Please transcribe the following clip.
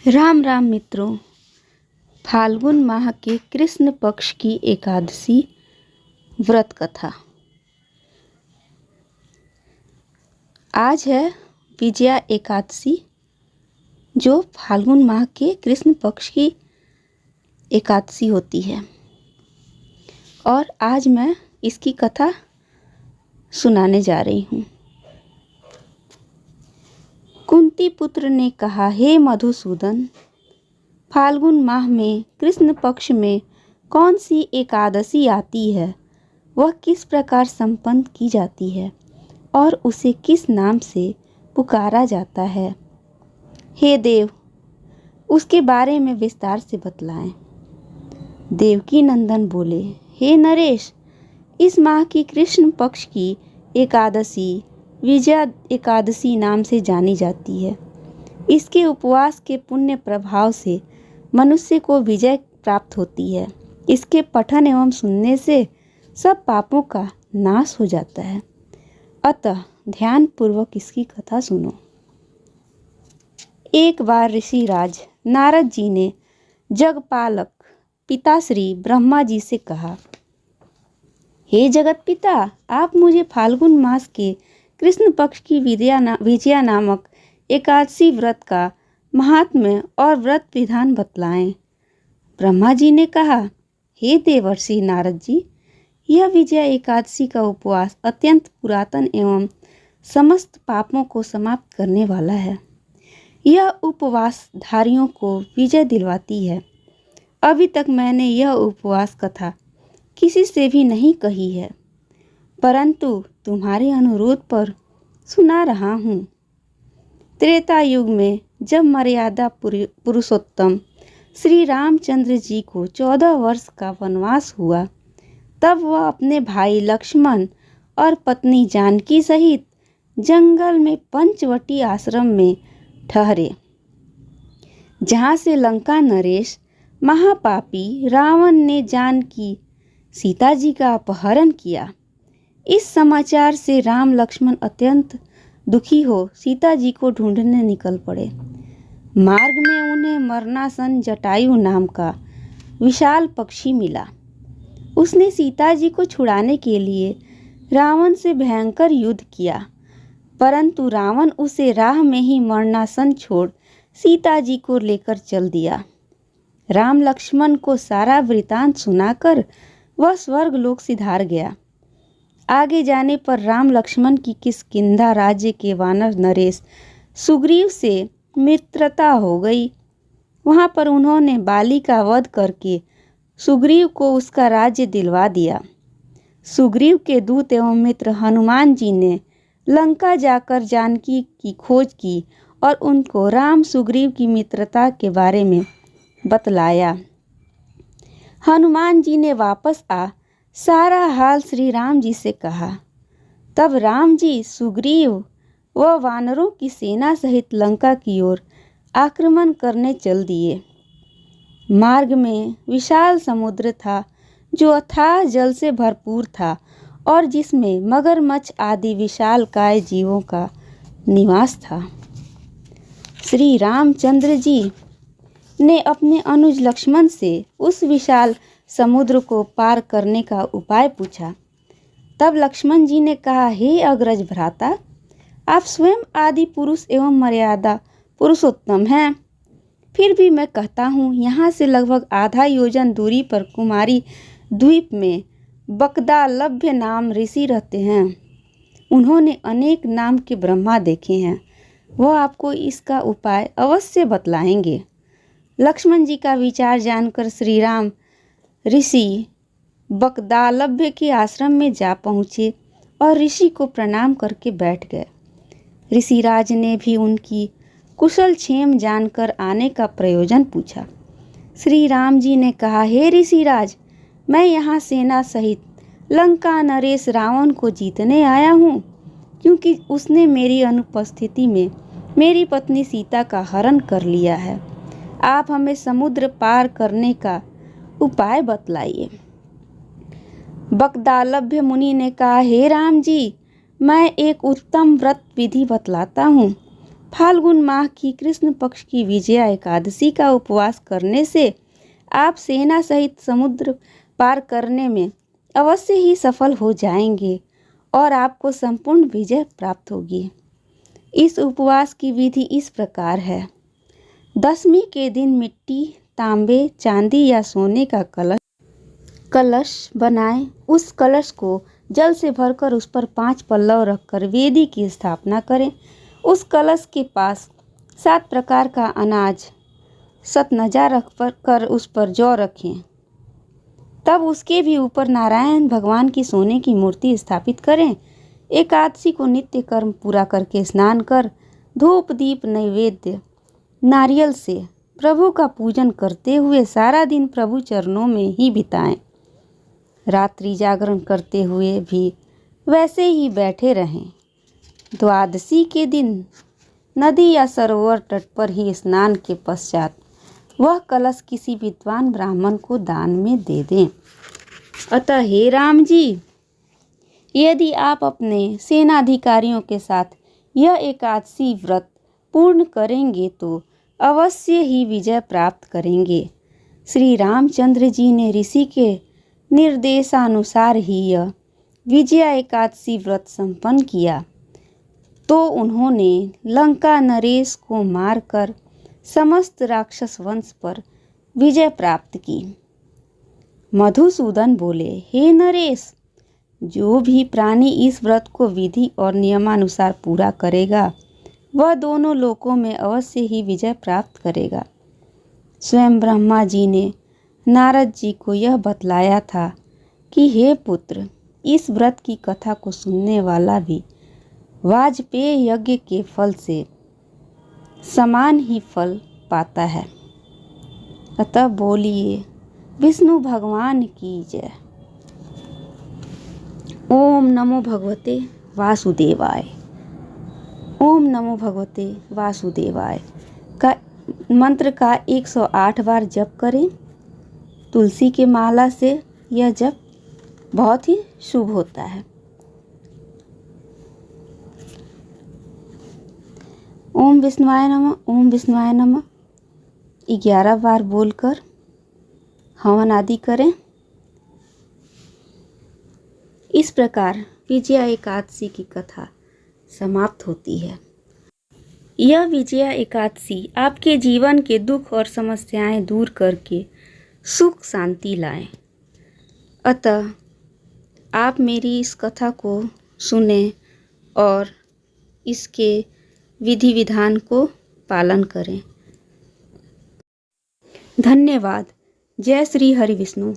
राम राम मित्रों। फाल्गुन माह के कृष्ण पक्ष की एकादशी व्रत कथा। आज है विजया एकादशी, जो फाल्गुन माह के कृष्ण पक्ष की एकादशी होती है। और आज मैं इसकी कथा सुनाने जा रही हूँ। कुंती पुत्र ने कहा, हे मधुसूदन, फाल्गुन माह में कृष्ण पक्ष में कौन सी एकादशी आती है, वह किस प्रकार संपन्न की जाती है और उसे किस नाम से पुकारा जाता है? हे देव, उसके बारे में विस्तार से बतलाएं। देवकी नंदन बोले, हे नरेश, इस माह की कृष्ण पक्ष की एकादशी विजया एकादशी नाम से जानी जाती है। इसके उपवास के पुण्य प्रभाव से मनुष्य को विजय प्राप्त होती है। इसके पठन एवं सुनने से सब पापों का नाश हो जाता है। अतः ध्यान पूर्वक इसकी कथा सुनो। एक बार ऋषिराज नारद जी ने जगपालक पिताश्री ब्रह्मा जी से कहा, हे जगत पिता, आप मुझे फाल्गुन मास के कृष्ण पक्ष की विजया नामक एकादशी व्रत का महात्म्य और व्रत विधान बतलाएं। ब्रह्मा जी ने कहा, हे देवर्षि नारद जी, यह विजया एकादशी का उपवास अत्यंत पुरातन एवं समस्त पापों को समाप्त करने वाला है। यह उपवास धारियों को विजय दिलवाती है। अभी तक मैंने यह उपवास कथा किसी से भी नहीं कही है, परंतु तुम्हारे अनुरोध पर सुना रहा हूँ। त्रेता युग में जब मर्यादा पुरुषोत्तम श्री रामचंद्र जी को 14 वर्ष का वनवास हुआ, तब वह अपने भाई लक्ष्मण और पत्नी जानकी सहित जंगल में पंचवटी आश्रम में ठहरे, जहाँ से लंका नरेश महापापी रावण ने जानकी सीता जी का अपहरण किया। इस समाचार से राम लक्ष्मण अत्यंत दुखी हो सीता जी को ढूंढने निकल पड़े। मार्ग में उन्हें मरणासन जटायु नाम का विशाल पक्षी मिला। उसने सीता जी को छुड़ाने के लिए रावण से भयंकर युद्ध किया, परंतु रावण उसे राह में ही मरणासन छोड़ सीता जी को लेकर चल दिया। राम लक्ष्मण को सारा वृतांत सुनाकर वह स्वर्ग लोक सिधार गया। आगे जाने पर राम लक्ष्मण की किष्किंधा राज्य के वानर नरेश सुग्रीव से मित्रता हो गई। वहाँ पर उन्होंने बाली का वध करके सुग्रीव को उसका राज्य दिलवा दिया। सुग्रीव के दूत एवं मित्र हनुमान जी ने लंका जाकर जानकी की खोज की और उनको राम सुग्रीव की मित्रता के बारे में बतलाया। हनुमान जी ने वापस आ सारा हाल श्री राम जी से कहा। तब राम जी सुग्रीव व वानरों की सेना सहित लंका की ओर आक्रमण करने चल दिए। मार्ग में विशाल समुद्र था, जो अथाह जल से भरपूर था और जिसमें मगरमच्छ आदि विशालकाय जीवों का निवास था। श्री रामचंद्र जी ने अपने अनुज लक्ष्मण से उस विशाल समुद्र को पार करने का उपाय पूछा। तब लक्ष्मण जी ने कहा, हे अग्रज भ्राता, आप स्वयं आदि पुरुष एवं मर्यादा पुरुषोत्तम हैं। फिर भी मैं कहता हूँ, यहाँ से लगभग आधा योजन दूरी पर कुमारी द्वीप में बकदालभ्य नाम ऋषि रहते हैं। उन्होंने अनेक नाम के ब्रह्मा देखे हैं। वह आपको इसका उपाय अवश्य बतलाएंगे। लक्ष्मण जी का विचार जानकर श्री राम ऋषि बकदालभ्य के आश्रम में जा पहुँचे और ऋषि को प्रणाम करके बैठ गए। ऋषिराज ने भी उनकी कुशल क्षेम जानकर आने का प्रयोजन पूछा। श्री राम जी ने कहा, हे ऋषिराज, मैं यहाँ सेना सहित लंका नरेश रावण को जीतने आया हूँ, क्योंकि उसने मेरी अनुपस्थिति में मेरी पत्नी सीता का हरण कर लिया है। आप हमें समुद्र पार करने का उपाय बतलाइए। बकदालभ्य मुनि ने कहा, हे राम जी, मैं एक उत्तम व्रत विधि बतलाता हूँ। फाल्गुन माह की कृष्ण पक्ष की विजया एकादशी का उपवास करने से आप सेना सहित समुद्र पार करने में अवश्य ही सफल हो जाएंगे और आपको संपूर्ण विजय प्राप्त होगी। इस उपवास की विधि इस प्रकार है। दशमी के दिन मिट्टी, तांबे, चांदी या सोने का कलश बनाएं। उस कलश को जल से भरकर उस पर 5 पल्लव रखकर वेदी की स्थापना करें। उस कलश के पास 7 प्रकार का अनाज सतनजा रख कर उस पर जौ रखें। तब उसके भी ऊपर नारायण भगवान की सोने की मूर्ति स्थापित करें। एकादशी को नित्य कर्म पूरा करके स्नान कर धूप दीप नैवेद्य नारियल से प्रभु का पूजन करते हुए सारा दिन प्रभु चरणों में ही बिताएं। रात्रि जागरण करते हुए भी वैसे ही बैठे रहें। द्वादशी के दिन नदी या सरोवर तट पर ही स्नान के पश्चात वह कलश किसी विद्वान ब्राह्मण को दान में दे दें। अतः हे राम जी, यदि आप अपने सेनाधिकारियों के साथ यह एकादशी व्रत पूर्ण करेंगे तो अवश्य ही विजय प्राप्त करेंगे। श्री रामचंद्र जी ने ऋषि के निर्देशानुसार ही यह विजया एकादशी व्रत संपन्न किया तो उन्होंने लंका नरेश को मारकर समस्त राक्षस वंश पर विजय प्राप्त की। मधुसूदन बोले, हे नरेश, जो भी प्राणी इस व्रत को विधि और नियमानुसार पूरा करेगा वह दोनों लोकों में अवश्य ही विजय प्राप्त करेगा। स्वयं ब्रह्मा जी ने नारद जी को यह बतलाया था कि हे पुत्र, इस व्रत की कथा को सुनने वाला भी वाजपेय यज्ञ के फल से समान ही फल पाता है। अतः बोलिए विष्णु भगवान की जय। ओम नमो भगवते वासुदेवाय। ओम नमो भगवते वासुदेवाय का मंत्र का 108 बार जप करें। तुलसी के माला से यह जप बहुत ही शुभ होता है। ओम विष्णुवाय नमः, ओम विष्णुवाय नमः 11 बार बोलकर हवन आदि करें। इस प्रकार विजया एकादशी की कथा समाप्त होती है। यह विजया एकादशी आपके जीवन के दुख और समस्याएं दूर करके सुख शांति लाए। अतः आप मेरी इस कथा को सुने और इसके विधि विधान को पालन करें। धन्यवाद। जय श्री हरि विष्णु।